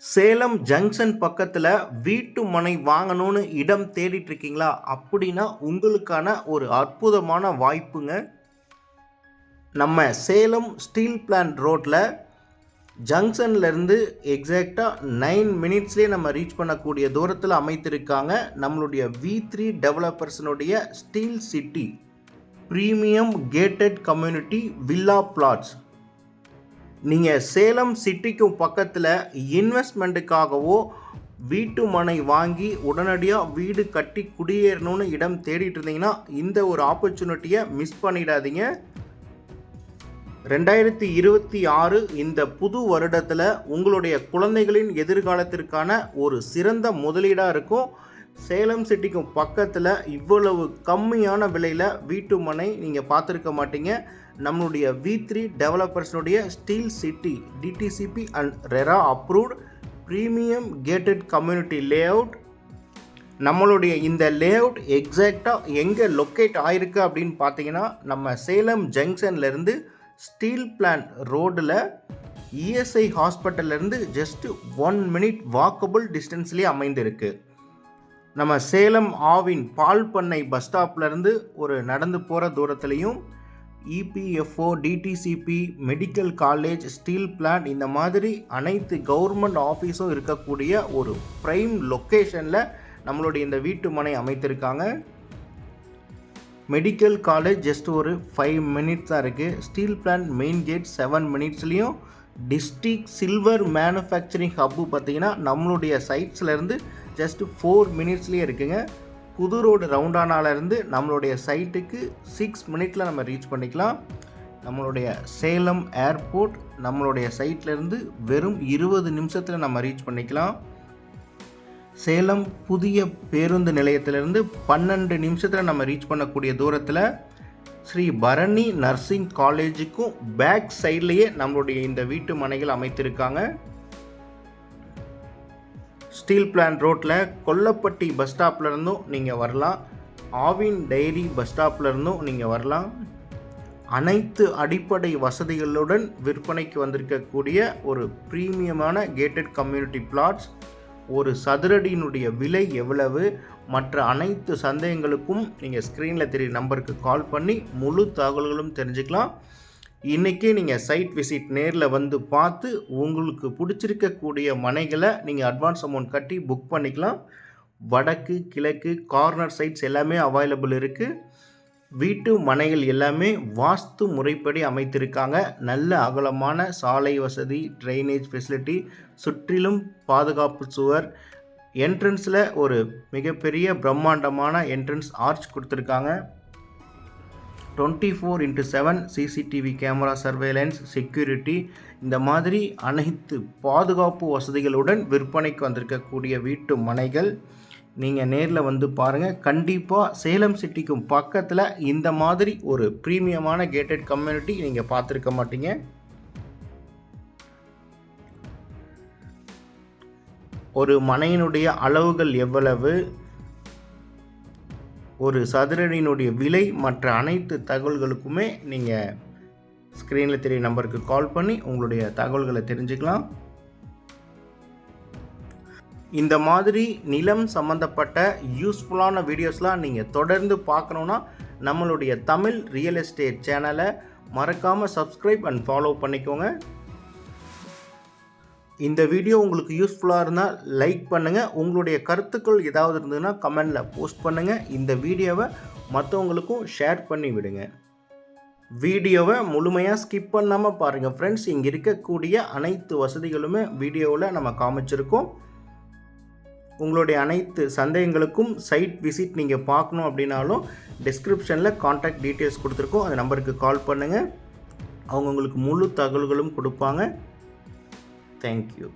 Salem junction பக்கத்தில் வீட்டு மனை வாங்கணும்னு இடம் தேடிட்டு இருக்கீங்களா? அப்படின்னா உங்களுக்கான ஒரு அற்புதமான வாய்ப்புங்க. நம்ம சேலம் ஸ்டீல் பிளான்ட் ரோட்டில் ஜங்ஷன்லேருந்து எக்ஸாக்டாக 9 மினிட்ஸ்லேயே நம்ம ரீச் பண்ணக்கூடிய தூரத்தில் அமைத்திருக்காங்க நம்மளுடைய V3 டெவலப்பர்ஸினுடைய steel city premium gated community villa plots. நீங்கள் சேலம் சிட்டிக்கும் பக்கத்தில் இன்வெஸ்ட்மெண்ட்டுக்காகவோ வீட்டு மனை வாங்கி உடனடியாக வீடு கட்டி குடியேறணும்னு இடம் தேடிட்டு இருந்தீங்கன்னா இந்த ஒரு ஆப்பர்ச்சுனிட்டியை மிஸ் பண்ணிடாதீங்க. 2026 இந்த புது வருடத்தில் உங்களுடைய குழந்தைகளின் எதிர்காலத்திற்கான ஒரு சிறந்த முதலீடாக இருக்கும். சேலம் சிட்டிக்கும் பக்கத்தில் இவ்வளவு கம்மியான விலையில் வீட்டு மனை நீங்கள் பார்த்துருக்க மாட்டீங்க. நம்மளுடைய V3 டெவலப்பர்ஸினுடைய steel city DTCP and RERA approved premium gated community layout. நம்மளுடைய இந்த லேஅவுட் எக்ஸாக்டாக எங்கே லொக்கேட் ஆகிருக்கு அப்படின்னு பார்த்தீங்கன்னா நம்ம சேலம் ஜங்ஷன்லேருந்து ஸ்டீல் பிளான்ட் ரோடில் ESI ஹாஸ்பிட்டல்லேருந்து ஜஸ்ட் 1 மினிட் வாக்கபிள் டிஸ்டன்ஸ்லேயே அமைந்திருக்கு. நம்ம சேலம் ஆவின் பால் பண்ணை பஸ் ஸ்டாப்லேருந்து ஒரு நடந்து போகிற தூரத்துலையும் EPFO DTCP medical college steel plant இந்த மாதிரி அனைத்து கவர்மெண்ட் ஆஃபீஸும் இருக்கக்கூடிய ஒரு ப்ரைம் லொக்கேஷனில் நம்மளுடைய இந்த வீட்டு மனை அமைத்திருக்காங்க. மெடிக்கல் காலேஜ் ஜஸ்ட் ஒரு 5 மினிட்ஸ் தான் இருக்குது. ஸ்டீல் பிளான்ட் மெயின் கேட் 7 மினிட்ஸ்லேயும் டிஸ்ட்ரிக்ட் சில்வர் மேனுஃபேக்சரிங் ஹப்பு பார்த்திங்கன்னா நம்மளுடைய சைட்ஸ்லேருந்து ஜஸ்ட் 4 மினிட்ஸ்லேயே இருக்குங்க. புது ரோடு ரவுண்டானாலேருந்து நம்மளுடைய சைட்டுக்கு 6 மினிட்ல நம்ம ரீச் பண்ணிக்கலாம். நம்மளுடைய சேலம் ஏர்போர்ட் நம்மளுடைய சைட்லேருந்து வெறும் 20 நிமிஷத்தில் நம்ம ரீச் பண்ணிக்கலாம். சேலம் புதிய பேருந்து நிலையத்திலேருந்து 12 நிமிஷத்தில் நம்ம ரீச் பண்ணக்கூடிய தூரத்தில் ஸ்ரீ பரணி நர்சிங் காலேஜுக்கும் பேக் சைட்லேயே நம்மளுடைய இந்த வீட்டு மனைகள் அமைத்திருக்காங்க. ஸ்டீல் பிளான்ட் ரோட்டில் கொல்லப்பட்டி பஸ் ஸ்டாப்லேருந்தும் நீங்கள் வரலாம். ஆவின் டைரி பஸ் ஸ்டாப்லேருந்தும் நீங்கள் வரலாம். அனைத்து அடிப்படை வசதிகளுடன் விற்பனைக்கு வந்திருக்கக்கூடிய ஒரு ப்ரீமியமான கேட்டட் கம்யூனிட்டி பிளாட்ஸ். ஒரு சதுரடியினுடைய விலை எவ்வளவு, மற்ற அனைத்து சந்தேகங்களுக்கும் நீங்கள் ஸ்க்ரீனில் தெரிய நம்பருக்கு கால் பண்ணி முழு தகவல்களும் தெரிஞ்சுக்கலாம். இன்றைக்கி நீங்கள் சைட் விசிட் நேரில் வந்து பார்த்து உங்களுக்கு பிடிச்சிருக்கக்கூடிய மனைகளை நீங்கள் அட்வான்ஸ் அமௌண்ட் கட்டி புக் பண்ணிக்கலாம். வடக்கு கிழக்கு கார்னர் சைட்ஸ் எல்லாமே அவைலபிள் இருக்குது. வீட்டு மனைகள் எல்லாமே வாஸ்து முறைப்படி அமைத்திருக்காங்க. நல்ல அகலமான சாலை வசதி, ட்ரைனேஜ் ஃபெசிலிட்டி, சுற்றிலும் பாதுகாப்பு சுவர், என்ட்ரன்ஸில் ஒரு மிகப்பெரிய பிரம்மாண்டமான என்ட்ரன்ஸ் ஆர்ச் கொடுத்துருக்காங்க. 24/7 CCTV கேமரா சர்வேலன்ஸ், செக்யூரிட்டி இந்த மாதிரி அனைத்து பாதுகாப்பு வசதிகளுடன் விற்பனைக்கு வந்திருக்கக்கூடிய வீட்டு மனைகள் நீங்கள் நேரில் வந்து பாருங்கள். கண்டிப்பாக சேலம் சிட்டிக்கும் பக்கத்தில் இந்த மாதிரி ஒரு ப்ரீமியமான கேட்டட் கம்யூனிட்டி நீங்கள் பார்த்துருக்க மாட்டீங்க. ஒரு மனையினுடைய அளவுகள் எவ்வளவு, ஒரு சதுரடியினுடைய விலை, மற்ற அனைத்து தகவல்களுக்குமே நீங்கள் ஸ்க்ரீனில் தெரிய நம்பருக்கு கால் பண்ணி உங்களுடைய தகவல்களை தெரிஞ்சுக்கலாம். இந்த மாதிரி நிலம் சம்மந்தப்பட்ட யூஸ்ஃபுல்லான வீடியோஸ்லாம் நீங்கள் தொடர்ந்து பார்க்கணுன்னா நம்மளுடைய தமிழ் ரியல் எஸ்டேட் சேனலை மறக்காமல் சப்ஸ்கிரைப் அண்ட் ஃபாலோ பண்ணிக்கோங்க. இந்த வீடியோ உங்களுக்கு யூஸ்ஃபுல்லாக இருந்தால் லைக் பண்ணுங்கள். உங்களுடைய கருத்துக்கள் ஏதாவது இருந்ததுன்னா கமெண்டில் போஸ்ட் பண்ணுங்கள். இந்த வீடியோவை மற்றவங்களுக்கும் ஷேர் பண்ணி விடுங்க. வீடியோவை முழுமையாக ஸ்கிப் பண்ணாமல் பாருங்கள் ஃப்ரெண்ட்ஸ். இங்கே இருக்கக்கூடிய அனைத்து வசதிகளுமே வீடியோவில் நம்ம காமிச்சிருக்கோம். உங்களுடைய அனைத்து சந்தேகங்களுக்கும் சைட் விசிட் நீங்கள் பார்க்கணும் அப்படின்னாலும் டிஸ்கிரிப்ஷனில் கான்டாக்ட் டீட்டெயில்ஸ் கொடுத்துருக்கோம். அந்த நம்பருக்கு கால் பண்ணுங்கள். அவங்க உங்களுக்கு முழு தகவல்களும் கொடுப்பாங்க. Thank you.